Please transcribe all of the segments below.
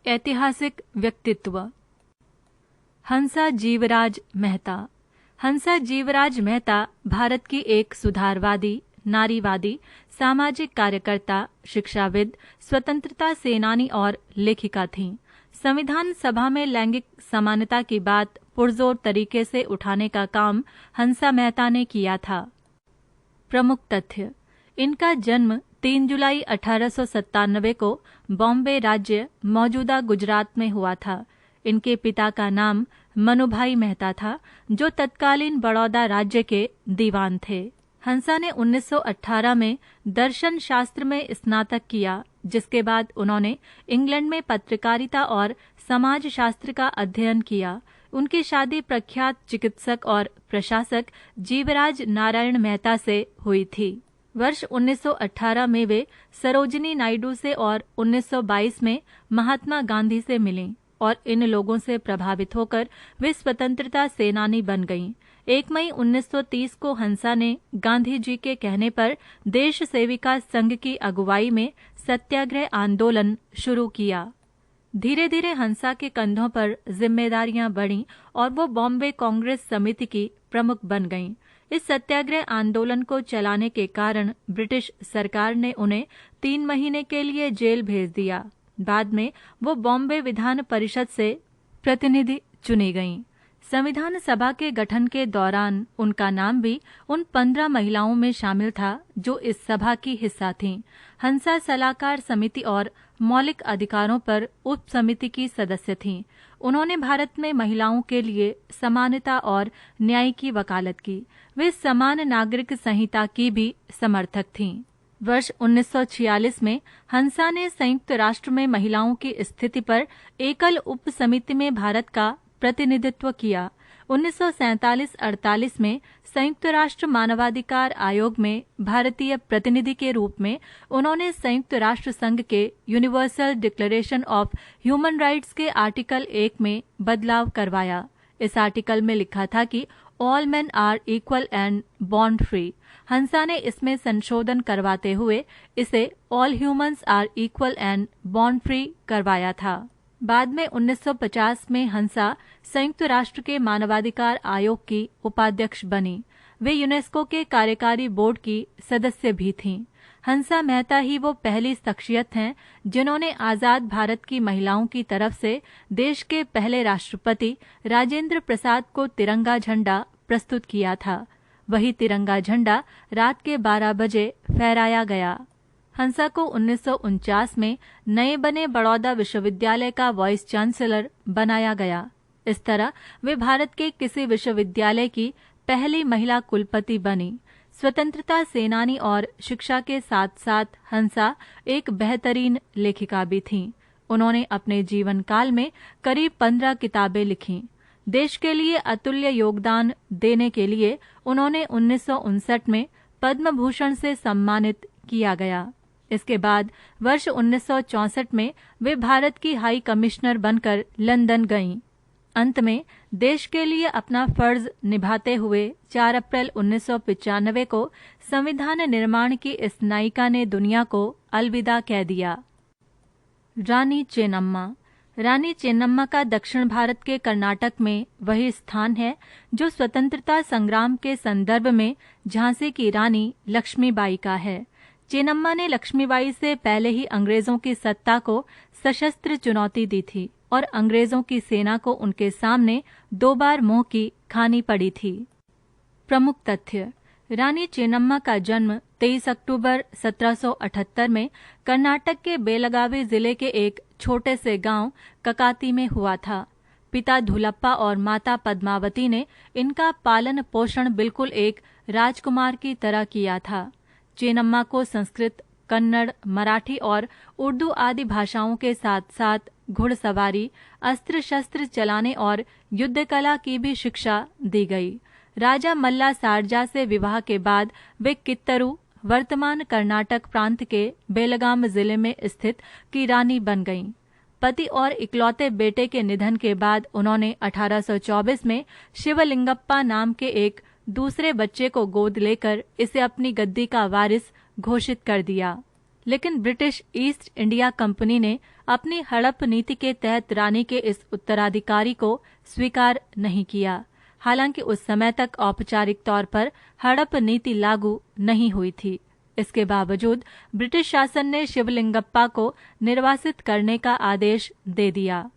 ऐतिहासिक व्यक्तित्व। हंसा जीवराज मेहता। हंसा जीवराज मेहता भारत की एक सुधारवादी, नारीवादी, सामाजिक कार्यकर्ता, शिक्षाविद, स्वतंत्रता सेनानी और लेखिका थीं। संविधान सभा में लैंगिक समानता की बात पुरजोर तरीके से उठाने का काम हंसा मेहता ने किया था। प्रमुख तथ्य: इनका जन्म 3 जुलाई 1897 को बॉम्बे राज्य, मौजूदा गुजरात में हुआ था। इनके पिता का नाम मनुभाई मेहता था, जो तत्कालीन बड़ौदा राज्य के दीवान थे। हंसा ने 1918 में दर्शन शास्त्र में स्नातक किया, जिसके बाद उन्होंने इंग्लैंड में पत्रकारिता और समाज शास्त्र का अध्ययन किया। उनकी शादी प्रख्यात चिकित्सक और प्रशासक जीवराज नारायण मेहता से हुई थी। वर्ष 1918 में वे सरोजिनी नायडू से और 1922 में महात्मा गांधी से मिलीं और इन लोगों से प्रभावित होकर वे स्वतंत्रता सेनानी बन गईं। 1 मई 1930 को हंसा ने गांधी जी के कहने पर देश सेविका संघ की अगुवाई में सत्याग्रह आंदोलन शुरू किया। धीरे धीरे हंसा के कंधों पर जिम्मेदारियां बढ़ीं और वो बॉम्बे कांग्रेस समिति की प्रमुख बन गईं। इस सत्याग्रह आंदोलन को चलाने के कारण ब्रिटिश सरकार ने उन्हें 3 महीने के लिए जेल भेज दिया। बाद में वो बॉम्बे विधान परिषद से प्रतिनिधि चुनी गईं। संविधान सभा के गठन के दौरान उनका नाम भी उन 15 महिलाओं में शामिल था जो इस सभा की हिस्सा थीं। हंसा सलाहकार समिति और मौलिक अधिकारों पर उप समिति की सदस्य थीं। उन्होंने भारत में महिलाओं के लिए समानता और न्याय की वकालत की। वे समान नागरिक संहिता की भी समर्थक थीं। वर्ष 1946 में हंसा ने संयुक्त राष्ट्र में महिलाओं की स्थिति पर एकल उप समिति में भारत का प्रतिनिधित्व किया। 1947-48 में संयुक्त राष्ट्र मानवाधिकार आयोग में भारतीय प्रतिनिधि के रूप में उन्होंने संयुक्त राष्ट्र संघ के universal declaration of human rights के आर्टिकल 1 में बदलाव करवाया। इस आर्टिकल में लिखा था कि all men are equal and born free. Hansa ने इसमें संशोधन करवाते हुए इसे all humans are equal and born free करवाया था। बाद में 1950 में हंसा संयुक्त राष्ट्र के मानवाधिकार आयोग की उपाध्यक्ष बनी। वे यूनेस्को के कार्यकारी बोर्ड की सदस्य भी थीं। हंसा मेहता ही वो पहली शख्सियत हैं जिन्होंने आजाद भारत की महिलाओं की तरफ से देश के पहले राष्ट्रपति राजेंद्र प्रसाद को तिरंगा झंडा प्रस्तुत किया था। वही तिरंगा झंडा रात के 12 बजे फहराया गया। हंसा को 1949 में नए बने बड़ौदा विश्वविद्यालय का वाइस चांसलर बनाया गया। इस तरह वे भारत के किसी विश्वविद्यालय की पहली महिला कुलपति बनी। स्वतंत्रता सेनानी और शिक्षा के साथ साथ हंसा एक बेहतरीन लेखिका भी थीं। उन्होंने अपने जीवन काल में करीब 15 किताबें लिखीं। देश के लिए अतुल्य योगदान देने के लिए उन्होंने 1959 में पद्म भूषण से सम्मानित किया गया। इसके बाद वर्ष 1964 में वे भारत की हाई कमिश्नर बनकर लंदन गईं। अंत में देश के लिए अपना फर्ज निभाते हुए 4 अप्रैल 1995 को संविधान निर्माण की इस नायिका ने दुनिया को अलविदा कह दिया। रानी चेन्नम्मा। रानी चेन्नम्मा का दक्षिण भारत के कर्नाटक में वही स्थान है जो स्वतंत्रता संग्राम के संदर्भ में झांसी की रानी लक्ष्मीबाई का है। चेन्नम्मा ने लक्ष्मीबाई से पहले ही अंग्रेजों की सत्ता को सशस्त्र चुनौती दी थी और अंग्रेजों की सेना को उनके सामने 2 बार मुंह की खानी पड़ी थी। प्रमुख तथ्य: रानी चेन्नम्मा का जन्म 23 अक्टूबर 1778 में कर्नाटक के बेलगावी जिले के एक छोटे से गांव ककाती में हुआ था। पिता धुलप्पा और माता पद्मावती ने इनका पालन पोषण बिल्कुल एक राजकुमार की तरह किया था। चेन्नम्मा को संस्कृत, कन्नड़, मराठी और उर्दू आदि भाषाओं के साथ साथ घुड़सवारी, अस्त्र शस्त्र चलाने और युद्ध कला की भी शिक्षा दी गई। राजा मल्ला सारजा से विवाह के बाद वे कित्तरू, वर्तमान कर्नाटक प्रांत के बेलगाम जिले में स्थित की रानी बन गईं। पति और इकलौते बेटे के निधन के बाद उन्होंने 1824 में शिवलिंगप्पा नाम के एक दूसरे बच्चे को गोद लेकर इसे अपनी गद्दी का वारिस घोषित कर दिया। लेकिन ब्रिटिश ईस्ट इंडिया कंपनी ने अपनी हड़प नीति के तहत रानी के इस उत्तराधिकारी को स्वीकार नहीं किया। हालांकि उस समय तक औपचारिक तौर पर हड़प नीति लागू नहीं हुई थी। इसके बावजूद ब्रिटिश शासन ने शिवलिंगप्पा को निर्वासित करने का आदेश दे दिया।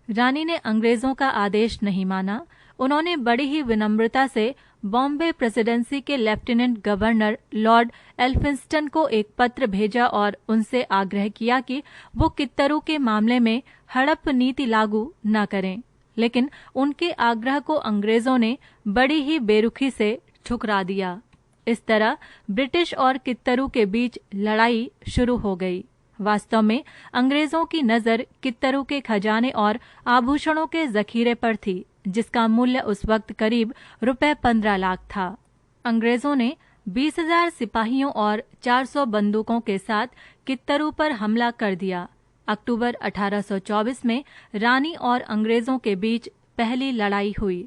रानी ने अंग्रेजों का आदेश नहीं माना। उन्होंने बड़ी ही विनम्रता से बॉम्बे प्रेसिडेंसी के लेफ्टिनेंट गवर्नर लॉर्ड एल्फिंस्टन को एक पत्र भेजा और उनसे आग्रह किया कि वो कित्तरू के मामले में हड़प नीति लागू न करें। लेकिन उनके आग्रह को अंग्रेजों ने बड़ी ही बेरुखी से ठुकरा दिया। इस तरह ब्रिटिश और कित्तरू के बीच लड़ाई शुरू हो गई। वास्तव में अंग्रेजों की नजर कित्तरू के खजाने और आभूषणों के जखीरे पर थी, जिसका मूल्य उस वक्त करीब ₹15 लाख था। अंग्रेजों ने 20,000 सिपाहियों और 400 बंदूकों के साथ कित्तरू पर हमला कर दिया। अक्टूबर 1824 में रानी और अंग्रेजों के बीच पहली लड़ाई हुई।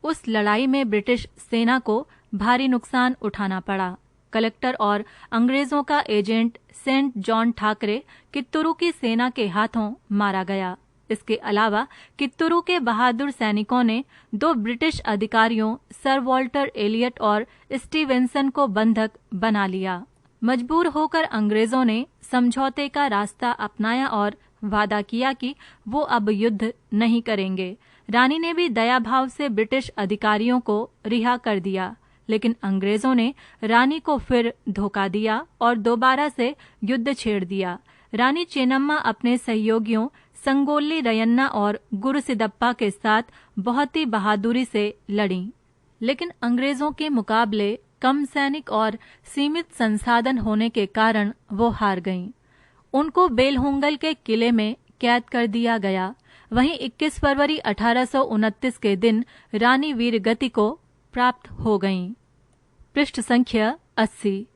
उस लड़ाई में ब्रिटिश सेना को भारी नुकसान उठाना पड़ा। कलेक्टर और अंग्रेजों का एजेंट सेंट जॉन ठाकरे कित्तरू की सेना के हाथों मारा गया। इसके अलावा कित्तरू के बहादुर सैनिकों ने 2 ब्रिटिश अधिकारियों सर वॉल्टर एलियट और स्टीवेंसन को बंधक बना लिया। मजबूर होकर अंग्रेजों ने समझौते का रास्ता अपनाया और वादा किया कि वो अब युद्ध नहीं करेंगे। रानी ने भी दया भाव से ब्रिटिश अधिकारियों को रिहा कर दिया, लेकिन अंग्रेजों ने रानी को फिर धोखा दिया और दोबारा से युद्ध छेड़ दिया। रानी चेन्नम्मा अपने सहयोगियों संगोल्ली रयन्ना और गुरुसिदप्पा के साथ बहुत ही बहादुरी से लड़ीं, लेकिन अंग्रेजों के मुकाबले कम सैनिक और सीमित संसाधन होने के कारण वो हार गईं। उनको बेलहोंगल के किले में कैद कर दिया गया। वहीं 21 फरवरी 1829 के दिन रानी वीरगति को प्राप्त हो गईं। पृष्ठ संख्या 80।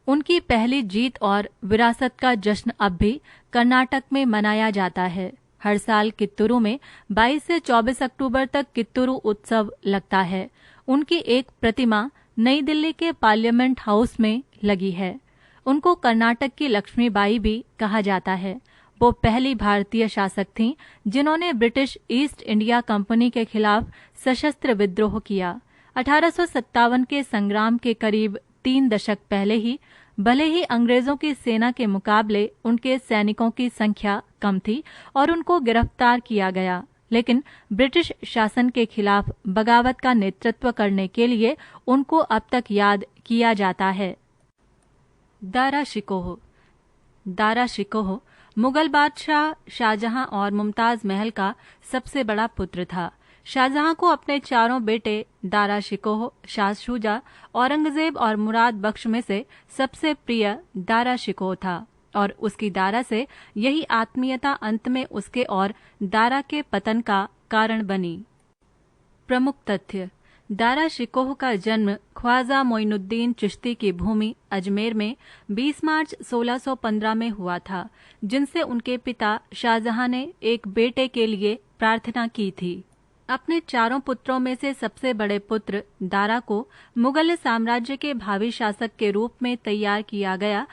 उनकी पहली जीत और विरासत का जश्न अब भी कर्नाटक में मनाया जाता है। हर साल कित्तूरू में 22 से 24 अक्टूबर तक कित्तूरू उत्सव लगता है। उनकी एक प्रतिमा नई दिल्ली के पार्लियामेंट हाउस में लगी है। उनको कर्नाटक की लक्ष्मीबाई भी कहा जाता है। वो पहली भारतीय शासक थीं जिन्होंने ब्रिटिश ईस्ट इंडिया कंपनी के खिलाफ सशस्त्र विद्रोह किया। 1857 के संग्राम के करीब 3 दशक पहले ही भले ही अंग्रेजों की सेना के मुकाबले उनके सैनिकों की संख्या कम थी और उनको गिरफ्तार किया गया, लेकिन ब्रिटिश शासन के खिलाफ बगावत का नेतृत्व करने के लिए उनको अब तक याद किया जाता है। दारा शिकोह। दारा शिकोह मुगल बादशाह शाहजहां और मुमताज महल का सबसे बड़ा पुत्र था। शाहजहां को अपने 4 बेटे दारा शिकोह, शाह शुजा, औरंगजेब और मुराद बख्श में से सबसे प्रिय दारा शिकोह था और उसकी दारा से यही आत्मीयता अंत में उसके और दारा के पतन का कारण बनी। प्रमुख तथ्य: दारा शिकोह का जन्म ख्वाजा मोइनुद्दीन चिश्ती की भूमि अजमेर में 20 मार्च 1615 में हुआ था, जिनसे उनके पिता शाहजहां ने एक बेटे के लिए प्रार्थना की थी। अपने 4 पुत्रों में से सबसे बड़े पुत्र दारा को मुगल साम्राज्य के भावी शासक के रूप में तैयार किया गया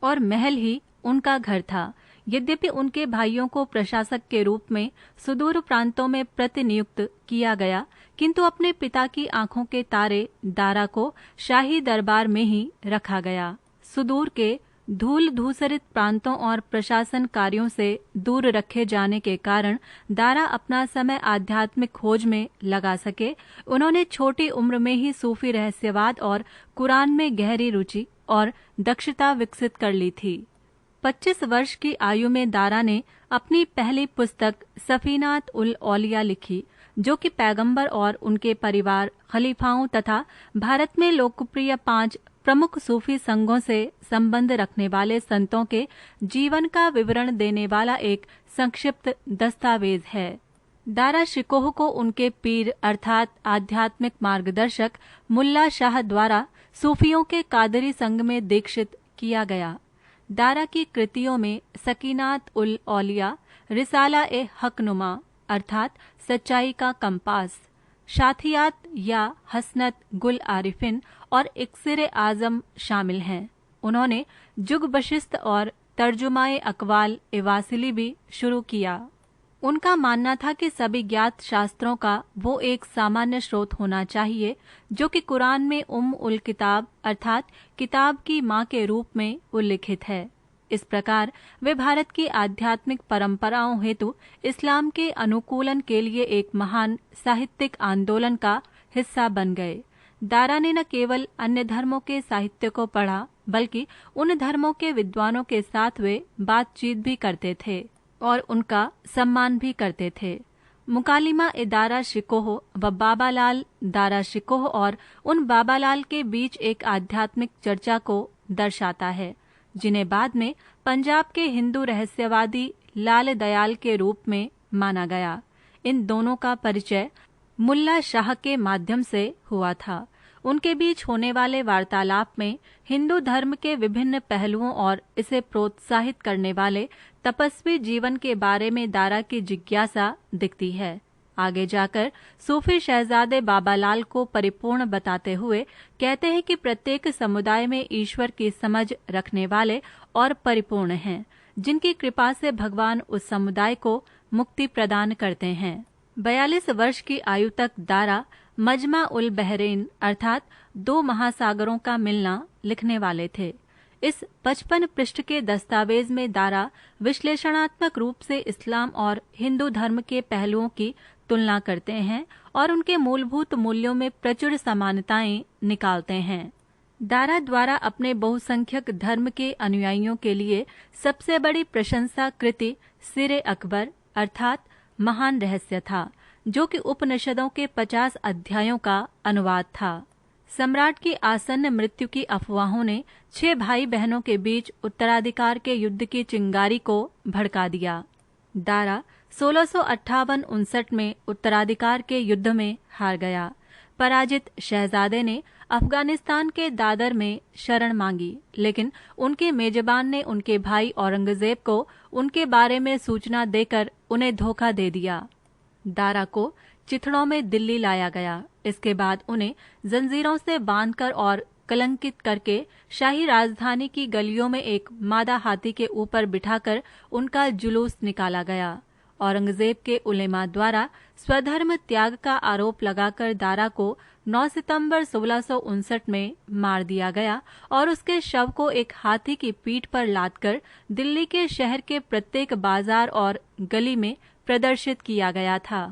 और महल ही उनका घर था। यद्यपि उनके भाइयों को प्रशासक के रूप में सुदूर प्रांतों में प्रतिनियुक्त किया गया, किंतु अपने पिता की आंखों के तारे दारा को शाही दरबार में ही रखा गया। सुदूर के धूल धूसरित प्रांतों और प्रशासन कार्यों से दूर रखे जाने के कारण दारा अपना समय आध्यात्मिक खोज में लगा सके। उन्होंने छोटी उम्र में ही सूफी रहस्यवाद और कुरान में गहरी रुचि और दक्षता विकसित कर ली थी। 25 वर्ष की आयु में दारा ने अपनी पहली पुस्तक सफीनात उल औलिया लिखी, जो कि पैगंबर और उनके परिवार, खलीफाओं तथा भारत में लोकप्रिय 5 प्रमुख सूफी संघों से संबंध रखने वाले संतों के जीवन का विवरण देने वाला एक संक्षिप्त दस्तावेज है। दारा शिकोह को उनके पीर अर्थात आध्यात्मिक मार्गदर्शक मुल्ला शाह द्वारा सूफियों के कादरी संघ में दीक्षित किया गया। दारा की कृतियों में सकीनात उल औलिया, रिसाला ए हकनुमा अर्थात सच्चाई का कंपास, शाथियात या हसनत गुल आरिफिन और इक्सिर आजम शामिल हैं। उन्होंने जुग बशिस्त और तर्जुमाए अकवाल ए वासिली भी शुरू किया। उनका मानना था कि सभी ज्ञात शास्त्रों का वो एक सामान्य स्रोत होना चाहिए जो कि कुरान में उल किताब अर्थात किताब की माँ के रूप में उल्लिखित है। इस प्रकार वे भारत की आध्यात्मिक परंपराओं हेतु इस्लाम के अनुकूलन के लिए एक महान साहित्यिक आंदोलन का हिस्सा बन गए। दारा ने न केवल अन्य धर्मों के साहित्य को पढ़ा बल्कि उन धर्मों के विद्वानों के साथ वे बातचीत भी करते थे और उनका सम्मान भी करते थे। मुकालिमा ए दारा शिकोह व बाबालाल दारा शिकोह और उन बाबालाल के बीच एक आध्यात्मिक चर्चा को दर्शाता है जिन्हें बाद में पंजाब के हिंदू रहस्यवादी लाल दयाल के रूप में माना गया। इन दोनों का परिचय मुल्ला शाह के माध्यम से हुआ था। उनके बीच होने वाले वार्तालाप में हिंदू धर्म के विभिन्न पहलुओं और इसे प्रोत्साहित करने वाले तपस्वी जीवन के बारे में दारा की जिज्ञासा दिखती है। आगे जाकर सूफी शहजादे बाबालाल को परिपूर्ण बताते हुए कहते हैं कि प्रत्येक समुदाय में ईश्वर की समझ रखने वाले और परिपूर्ण हैं, जिनकी कृपा से भगवान उस समुदाय को मुक्ति प्रदान करते हैं। 42 वर्ष की आयु तक दारा मजमा उल बहरेन अर्थात 2 महासागरों का मिलना लिखने वाले थे। इस 55 पृष्ठ के दस्तावेज में दारा विश्लेषणात्मक रूप से इस्लाम और हिंदू धर्म के पहलुओं की तुलना करते हैं और उनके मूलभूत मूल्यों में प्रचुर समानताएं निकालते हैं। दारा द्वारा अपने बहुसंख्यक धर्म के अनुयायियों के लिए सबसे बड़ी प्रशंसा कृति सिरे अकबर अर्थात महान रहस्य था, जो कि उपनिषदों के 50 अध्यायों का अनुवाद था। सम्राट की आसन्न मृत्यु की अफवाहों ने 6 भाई बहनों के बीच उत्तराधिकार के युद्ध की चिंगारी को भड़का दिया। दारा 1658-59 में उत्तराधिकार के युद्ध में हार गया। पराजित शहजादे ने अफगानिस्तान के दादर में शरण मांगी, लेकिन उनके मेजबान ने उनके भाई औरंगजेब को उनके बारे में सूचना देकर उन्हें धोखा दे दिया। दारा को चिथड़ों में दिल्ली लाया गया। इसके बाद उन्हें जंजीरों से बांधकर और कलंकित करके शाही राजधानी की गलियों में एक मादा हाथी के ऊपर बिठाकर उनका जुलूस निकाला गया। औरंगजेब के उलेमा द्वारा स्वधर्म त्याग का आरोप लगाकर दारा को 9 सितंबर 1659 में मार दिया गया और उसके शव को एक हाथी की पीठ पर लादकर दिल्ली के शहर के प्रत्येक बाजार और गली में प्रदर्शित किया गया था।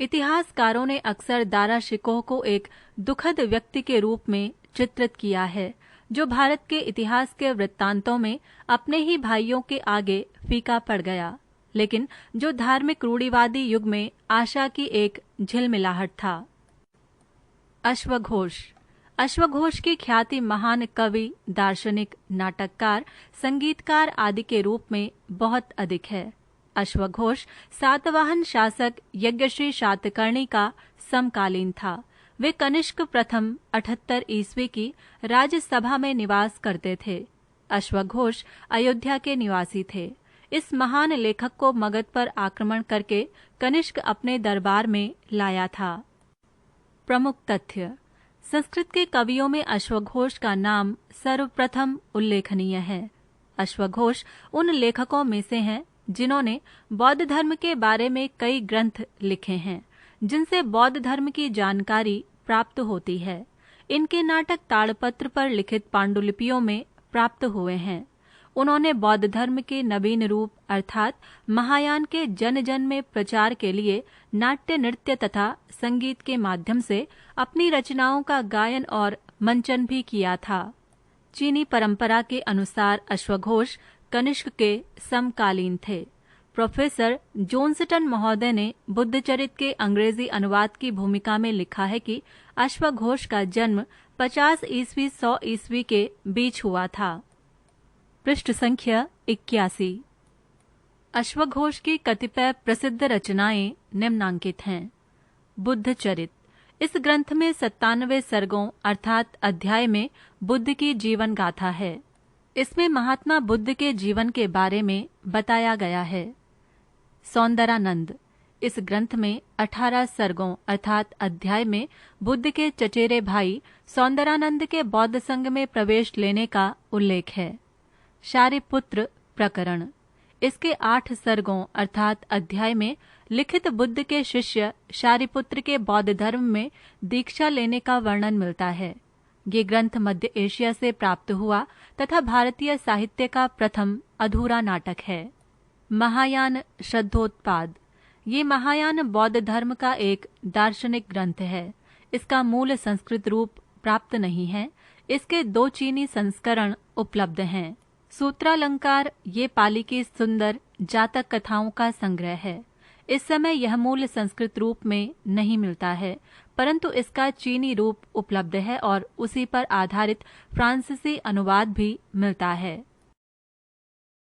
इतिहासकारों ने अक्सर दारा शिकोह को एक दुखद व्यक्ति के रूप में चित्रित किया है, जो भारत के इतिहास के वृत्तांतों में अपने ही भाइयों के आगे फीका पड़ गया, लेकिन जो धार्मिक रूढ़िवादी युग में आशा की एक झिलमिलाहट था। अश्वघोष। अश्वघोष की ख्याति महान कवि, दार्शनिक, नाटककार, संगीतकार आदि के रूप में बहुत अधिक है। अश्वघोष सातवाहन शासक यज्ञश्री शातकर्णी का समकालीन था। वे कनिष्क प्रथम 78 ईस्वी की राज्यसभा में निवास करते थे। अश्वघोष अयोध्या के निवासी थे। इस महान लेखक को मगध पर आक्रमण करके कनिष्क अपने दरबार में लाया था। प्रमुख तथ्य: संस्कृत के कवियों में अश्वघोष का नाम सर्वप्रथम उल्लेखनीय है। अश्वघोष उन लेखकों में से हैं जिन्होंने बौद्ध धर्म के बारे में कई ग्रंथ लिखे हैं, जिनसे बौद्ध धर्म की जानकारी प्राप्त होती है। इनके नाटक ताड़पत्र पर लिखित पांडुलिपियों में प्राप्त हुए हैं। उन्होंने बौद्ध धर्म के नवीन रूप अर्थात महायान के जन जन में प्रचार के लिए नाट्य, नृत्य तथा संगीत के माध्यम से अपनी रचनाओं का गायन और मंचन भी किया था। चीनी परंपरा के अनुसार अश्वघोष कनिष्क के समकालीन थे। प्रोफेसर जोन्सटन महोदय ने बुद्धचरित के अंग्रेजी अनुवाद की भूमिका में लिखा है कि अश्वघोष का जन्म 50 ईस्वी 100 ईस्वी के बीच हुआ था। पृष्ठ संख्या 81। अश्वघोष की कतिपय प्रसिद्ध रचनाएं निम्नांकित हैं। बुद्धचरित। इस ग्रंथ में 97 सर्गों अर्थात अध्याय में बुद्ध की जीवन गाथा है। इसमें महात्मा बुद्ध के जीवन के बारे में बताया गया है। सौंदरानंद। इस ग्रंथ में 18 सर्गों अर्थात अध्याय में बुद्ध के चचेरे भाई सौंदरानंद के बौद्ध संघ में प्रवेश लेने का उल्लेख है। शारिपुत्र प्रकरण। इसके 8 सर्गों अर्थात अध्याय में लिखित बुद्ध के शिष्य शारिपुत्र के बौद्ध धर्म में दीक्षा लेने का वर्णन मिलता है। ये ग्रंथ मध्य एशिया से प्राप्त हुआ तथा भारतीय साहित्य का प्रथम अधूरा नाटक है। महायान श्रद्धोत्पाद। ये महायान बौद्ध धर्म का एक दार्शनिक ग्रंथ है। इसका मूल संस्कृत रूप प्राप्त नहीं है। इसके 2 चीनी संस्करण उपलब्ध हैं। सूत्रालंकार ये पाली की सुंदर जातक कथाओं का संग्रह है। इस समय यह मूल संस्कृत रूप में नहीं मिलता है, परंतु इसका चीनी रूप उपलब्ध है और उसी पर आधारित फ्रांसीसी अनुवाद भी मिलता है।